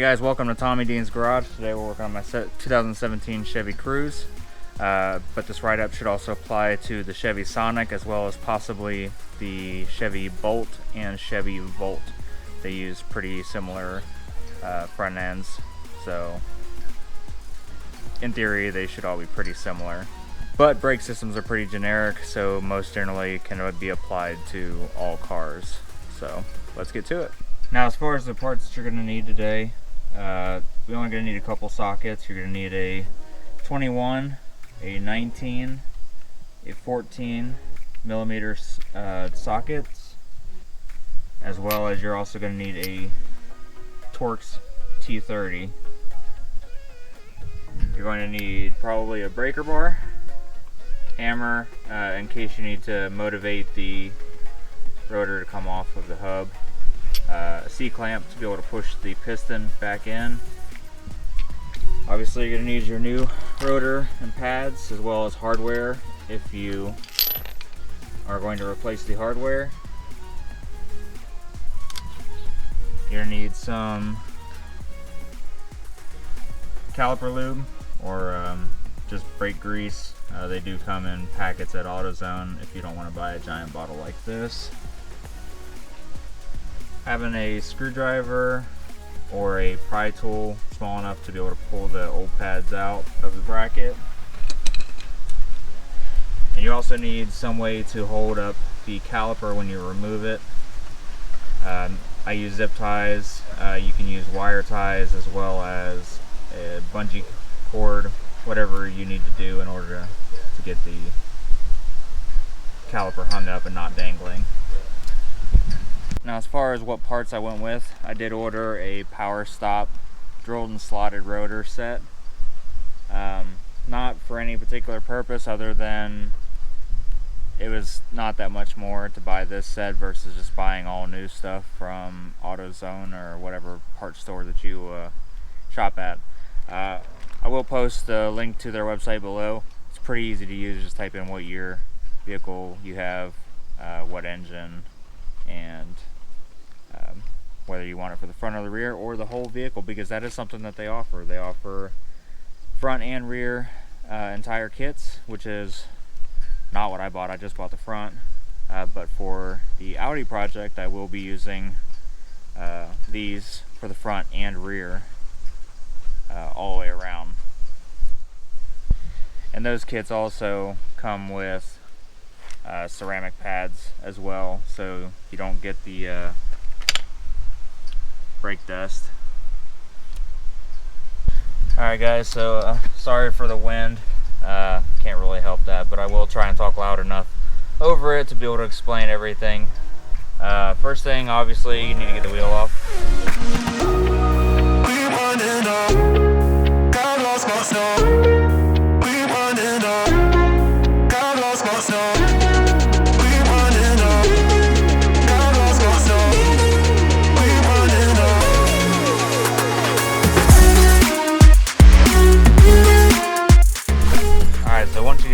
guys, welcome to Tommy Dean's Garage. Today we're working on my 2017 Chevy Cruze, but this write-up should also apply to the Chevy Sonic as well as possibly the Chevy Bolt and Chevy Volt. They use pretty similar front ends, so in theory they should all be pretty similar. But brake systems are pretty generic, so most generally can be applied to all cars. So let's get to it. Now, as far as the parts that you're going to need today, we're only going to need a couple sockets. You're going to need a 21, a 19, a 14 millimeter sockets, as well as you're also going to need a Torx T30. You're going to need probably a breaker bar, hammer in case you need to motivate the rotor to come off of the hub, a C-clamp to be able to push the piston back in. Obviously you're going to need your new rotor and pads as well as hardware if you are going to replace the hardware. You're going to need some caliper lube or just brake grease. They do come in packets at AutoZone if you don't want to buy a giant bottle like this. Having a screwdriver or a pry tool small enough to be able to pull the old pads out of the bracket. And you also need some way to hold up the caliper when you remove it. I use zip ties. You can use wire ties as well as a bungee cord, whatever you need to do in order to get the caliper hung up and not dangling. Now, as far as what parts I went with, I did order a Powerstop drilled and slotted rotor set. Not for any particular purpose other than it was not that much more to buy this set versus just buying all new stuff from AutoZone or whatever parts store that you shop at. I will post a link to their website below. It's pretty easy to use. Just type in what year vehicle you have, what engine, and whether you want it for the front or the rear or the whole vehicle, because that is something that they offer. They offer front and rear entire kits, which is not what I bought. I just bought the front, but for the Audi project I will be using these for the front and rear all the way around. And those kits also come with ceramic pads as well, so you don't get the brake dust. Alright guys, so sorry for the wind. Can't really help that, but I will try and talk loud enough over it to be able to explain everything. First thing, obviously, you need to get the wheel off.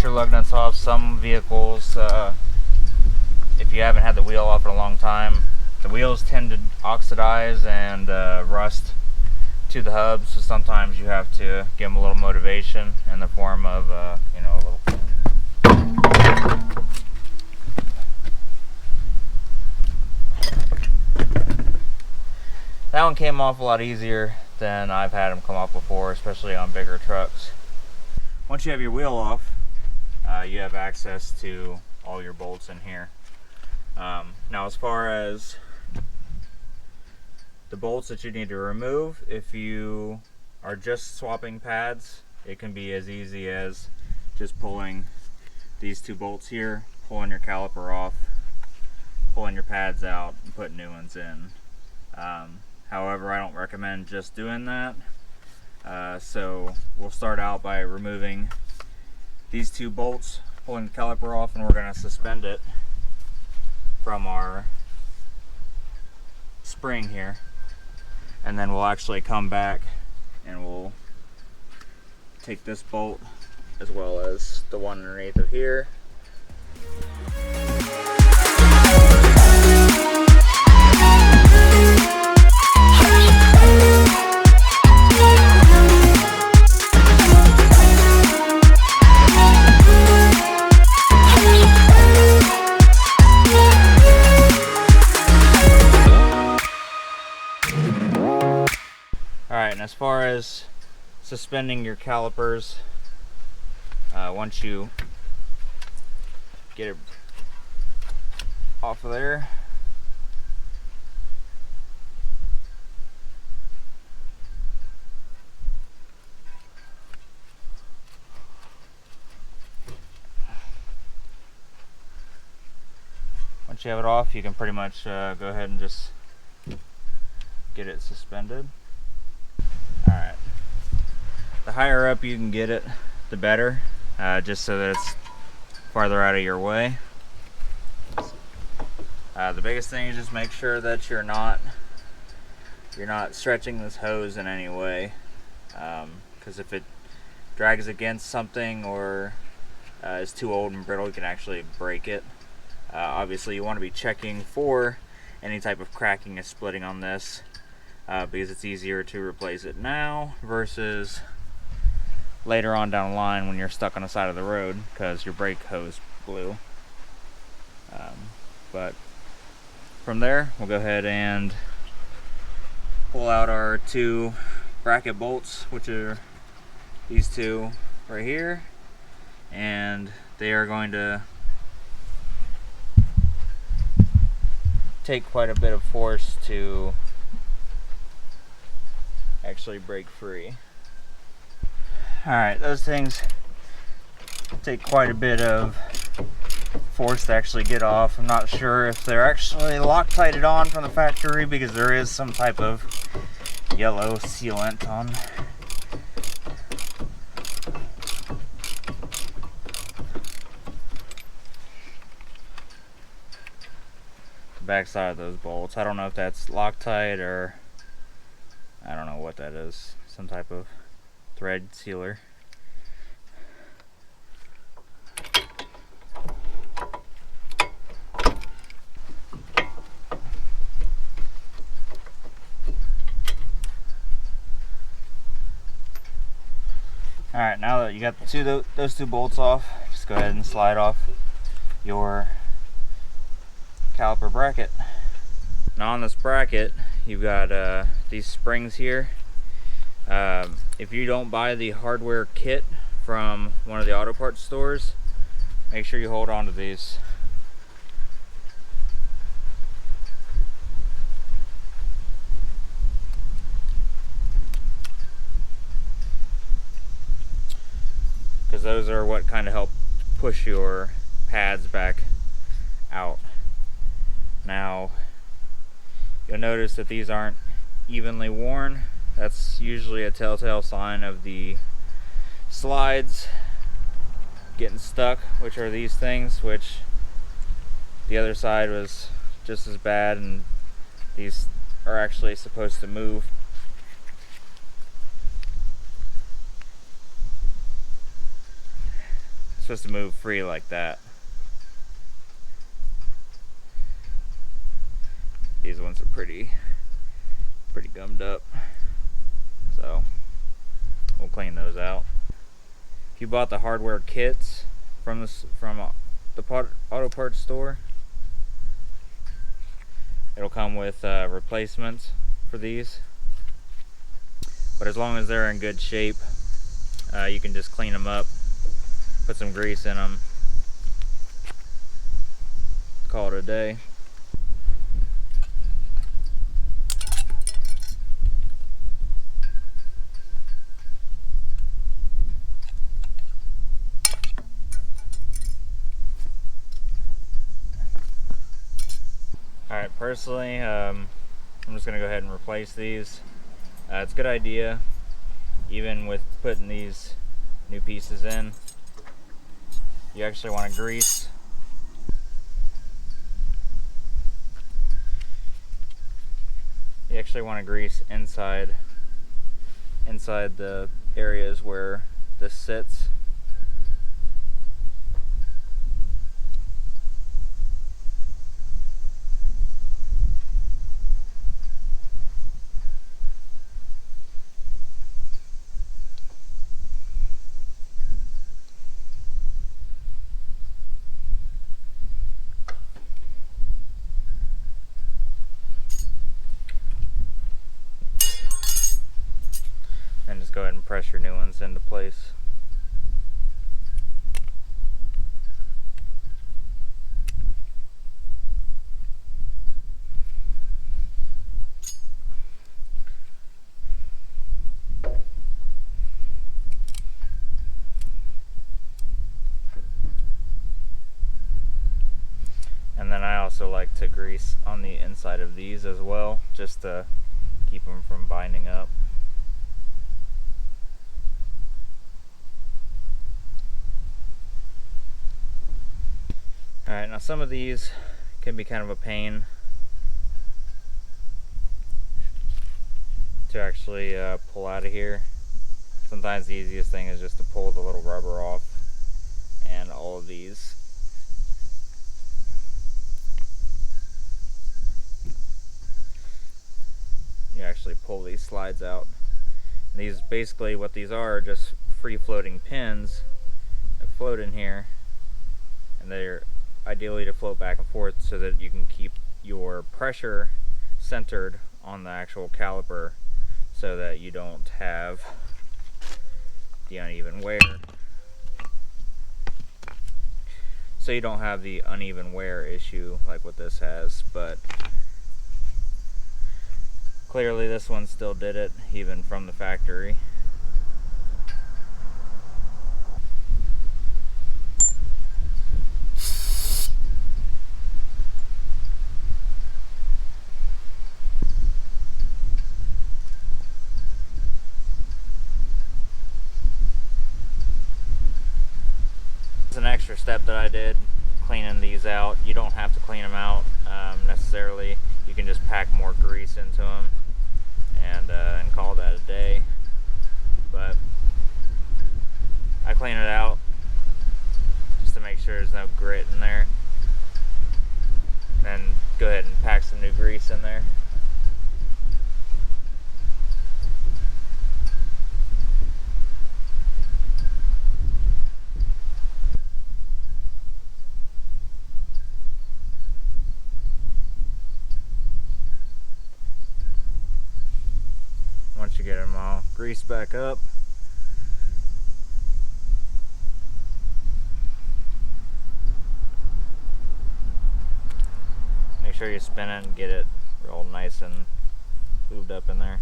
Your lug nuts off. Some vehicles, if you haven't had the wheel off in a long time, the wheels tend to oxidize and rust to the hubs, so sometimes you have to give them a little motivation in the form of a little that one came off a lot easier than I've had them come off before, especially on bigger trucks. Once you have your wheel off, you have access to all your bolts in here. Now, as far as the bolts that you need to remove, if you are just swapping pads, it can be as easy as just pulling these two bolts here, pulling your caliper off, pulling your pads out, and putting new ones in. However, I don't recommend just doing that. So we'll start out by removing these two bolts, pulling the caliper off, and we're going to suspend it from our spring here. And then we'll actually come back and we'll take this bolt as well as the one underneath of here. and as far as suspending your calipers, once you get it off of there, once you have it off, you can pretty much go ahead and just get it suspended. Alright, the higher up you can get it, the better, just so that it's farther out of your way. The biggest thing is just make sure that you're not stretching this hose in any way, because if it drags against something or is too old and brittle, you can actually break it. Obviously you want to be checking for any type of cracking or splitting on this, because it's easier to replace it now versus later on down the line when you're stuck on the side of the road because your brake hose blew. But from there, we'll go ahead and pull out our 2 bracket bolts, which are these 2 right here, and they are going to take quite a bit of force to actually break free. Alright, those things take quite a bit of force to actually get off. I'm not sure if they're actually Loctited on from the factory because there is some type of yellow sealant on. The back side of those bolts. I don't know if that's Loctite or I don't know what that is. Some type of thread sealer. Alright, now that you got those 2 bolts off, just go ahead and slide off your caliper bracket. Now on this bracket, you've got these springs here. If you don't buy the hardware kit from one of the auto parts stores, make sure you hold on to these. Because those are what kind of help push your pads back out. Now, you'll notice that these aren't evenly worn. That's usually a telltale sign of the slides getting stuck, which are these things, which the other side was just as bad, and these are actually supposed to move. It's supposed to move free like that. These ones are pretty gummed up, so we'll clean those out. If you bought the hardware kits from the auto parts store, it'll come with replacements for these, but as long as they're in good shape, you can just clean them up, put some grease in them, call it a day. Alright, personally, I'm just going to go ahead and replace these. It's a good idea, even with putting these new pieces in. You actually want to grease. You actually want to grease inside the areas where this sits. just go ahead and press your new ones into place. And then I also like to grease on the inside of these as well, just to keep them from binding up. Alright, now some of these can be kind of a pain to actually pull out of here. Sometimes the easiest thing is just to pull the little rubber off, and all of these you actually pull these slides out. And these, basically what these are just free floating pins that float in here, and they're ideally to float back and forth so that you can keep your pressure centered on the actual caliper so that you don't have the uneven wear. So you don't have the uneven wear issue like what this has, but clearly this one still did it even from the factory. An extra step that I did cleaning these out. You don't have to clean them out necessarily. You can just pack more grease into them and call that a day. But I clean it out just to make sure there's no grit in there. Then go ahead and pack some new grease in there. Once you get them all greased back up, make sure you spin it and get it real nice and lubed up in there.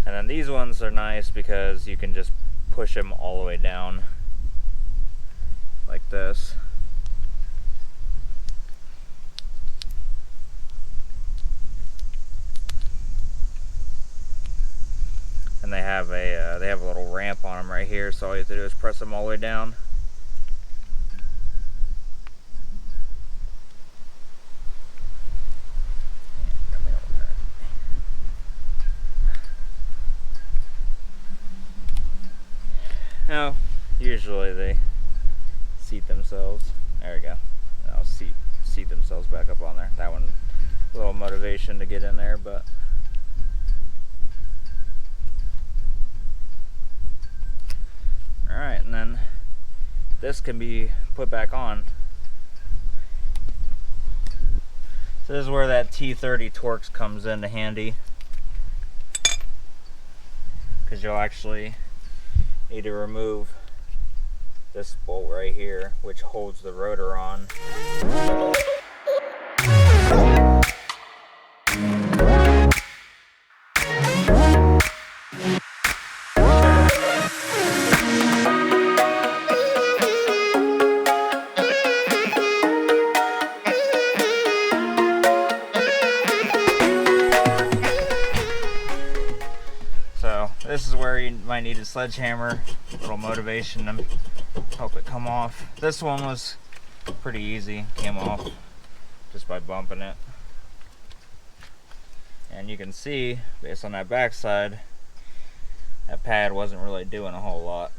And then these ones are nice because you can just push them all the way down like this. And they have a little ramp on them right here, so all you have to do is press them all the way down. Now, usually they seat themselves. There we go. Now seat themselves back up on there. That one, a little motivation to get in there, but. Alright, and then this can be put back on. So this is where that T30 Torx comes into handy, because you'll actually need to remove this bolt right here, which holds the rotor on. This is where you might need a sledgehammer, a little motivation to help it come off. This one was pretty easy, came off just by bumping it. And you can see, based on that backside, that pad wasn't really doing a whole lot.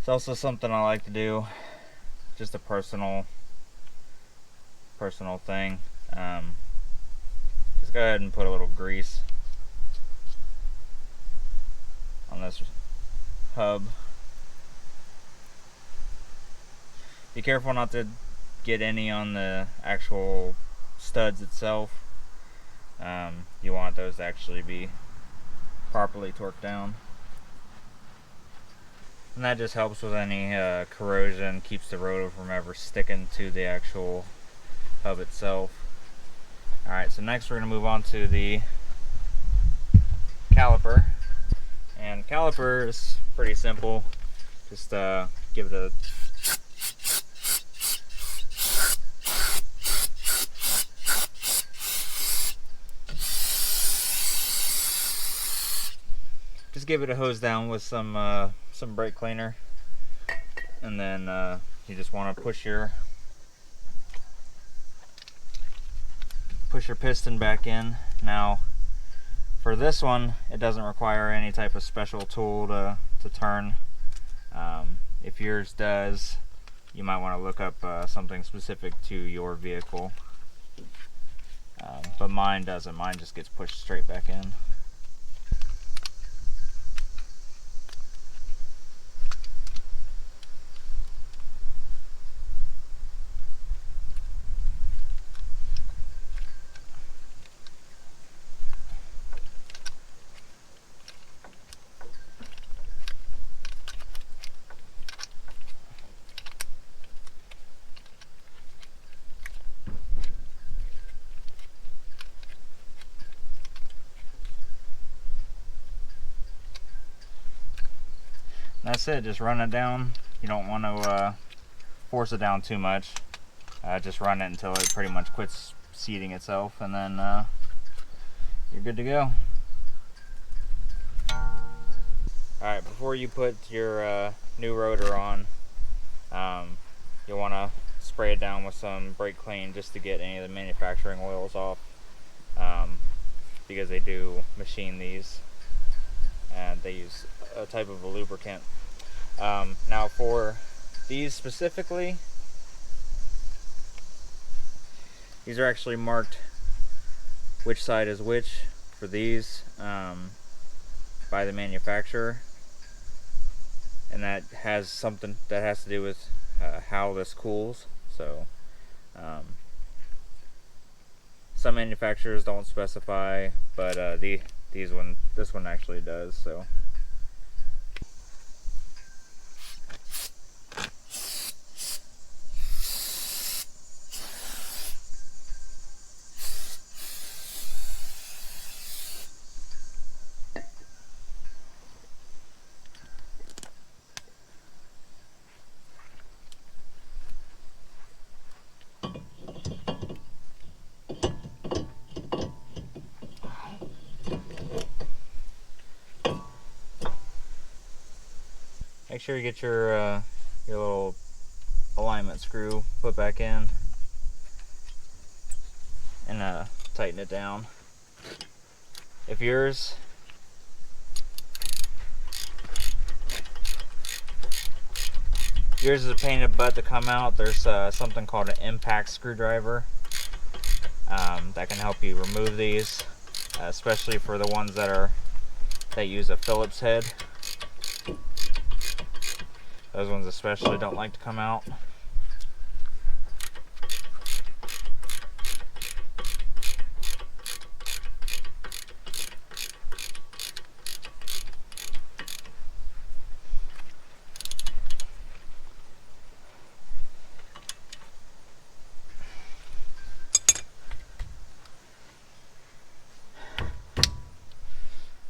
It's also something I like to do, just a personal thing. Just go ahead and put a little grease on this hub. Be careful not to get any on the actual studs itself. You want those to actually be properly torqued down. And that just helps with any corrosion, keeps the rotor from ever sticking to the actual hub itself. Alright, so next we're going to move on to the caliper. And caliper is pretty simple. Just give it a hose down with some brake cleaner, and then you just want to push your piston back in. Now for this one, it doesn't require any type of special tool to turn. If yours does, you might want to look up something specific to your vehicle, but mine doesn't. Mine just gets pushed straight back in. That's it, just run it down. You don't want to force it down too much. Just run it until it pretty much quits seating itself, and then you're good to go. Alright, before you put your new rotor on, you'll want to spray it down with some brake clean just to get any of the manufacturing oils off, because they do machine these and they use a type of a lubricant. Now for these specifically, these are actually marked which side is which for these by the manufacturer, and that has something that has to do with how this cools. So some manufacturers don't specify, but this one actually does. So make sure you get your little alignment screw put back in, and tighten it down. If yours is a pain in the butt to come out, there's something called an impact screwdriver that can help you remove these, especially for the ones that use a Phillips head. Those ones especially don't like to come out.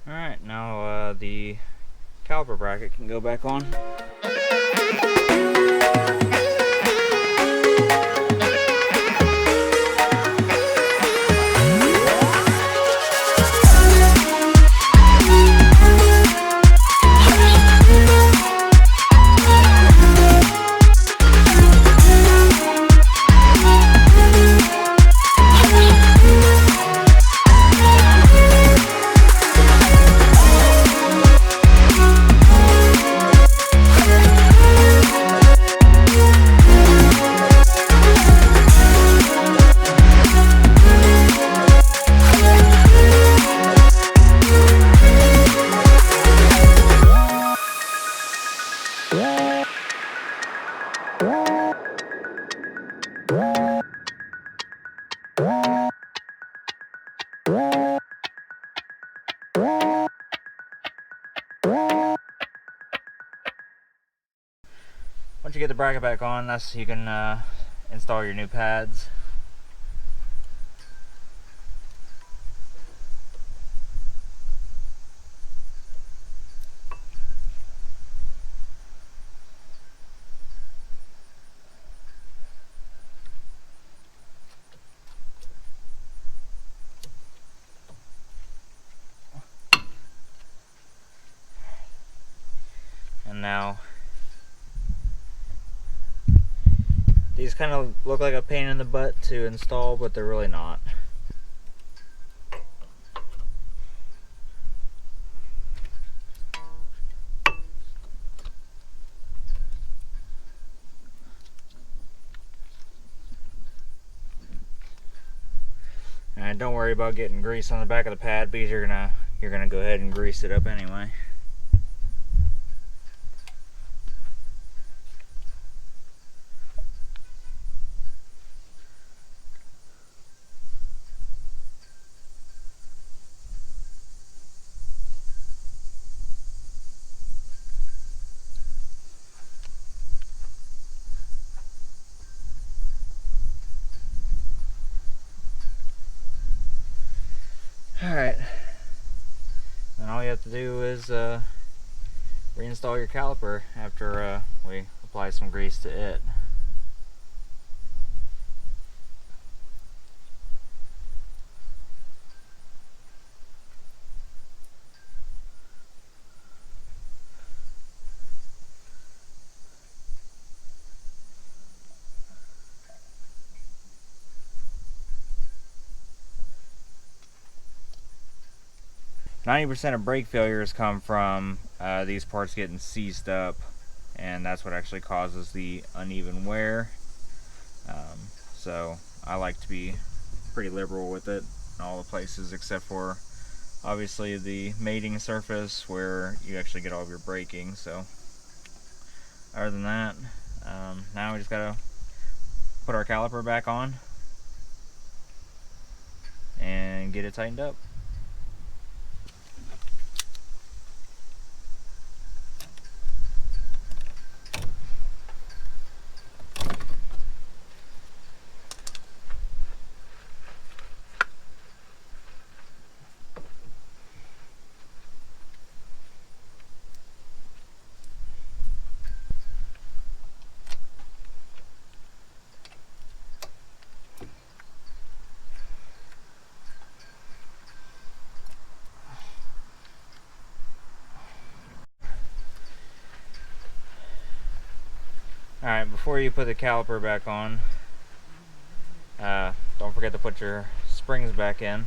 Alright, now the caliper bracket can go back on. after you get the bracket back on, that's you can install your new pads. And now these kind of look like a pain in the butt to install, but they're really not. And don't worry about getting grease on the back of the pad, because you're gonna go ahead and grease it up anyway. 'Alright, then all you have to do is reinstall your caliper after we apply some grease to it. %90 of brake failures come from these parts getting seized up, and that's what actually causes the uneven wear. So I like to be pretty liberal with it in all the places, except for obviously the mating surface where you actually get all of your braking. So other than that, now we just gotta put our caliper back on and get it tightened up. Alright, before you put the caliper back on, don't forget to put your springs back in.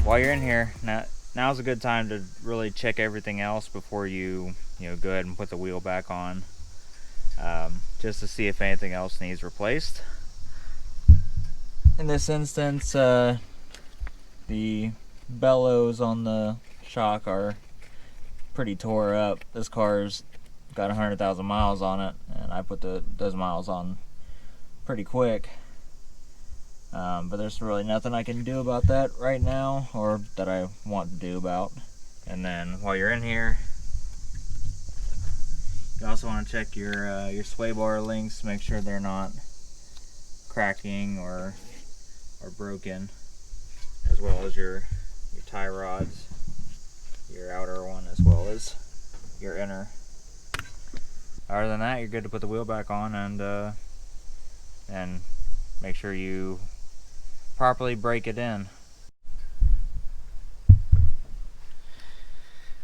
While you're in here, now's a good time to really check everything else before you go ahead and put the wheel back on, just to see if anything else needs replaced. In this instance, the bellows on the shock are pretty tore up. This car's got 100,000 miles on it, and I put those miles on pretty quick. But there's really nothing I can do about that right now, or that I want to do about. And then while you're in here, you also want to check your sway bar links, make sure they're not cracking or broken as well as your tie rods, your outer one as well as your inner. Other than that, you're good to put the wheel back on and make sure you properly brake it in.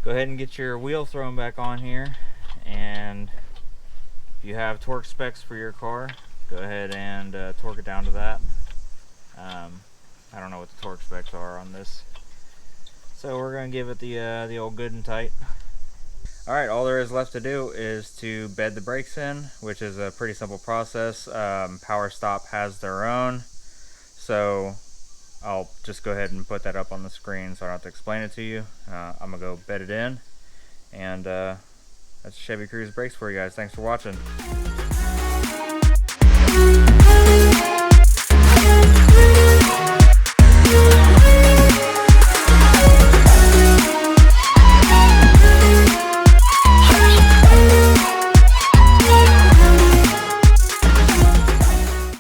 Go ahead and get your wheel thrown back on here, and if you have torque specs for your car, go ahead and torque it down to that. I don't know what the torque specs are on this, so we're going to give it the old good and tight. Alright, all there is left to do is to bed the brakes in, which is a pretty simple process. Powerstop has their own, so I'll just go ahead and put that up on the screen so I don't have to explain it to you. I'm going to go bed it in, and that's Chevy Cruze brakes for you guys. Thanks for watching.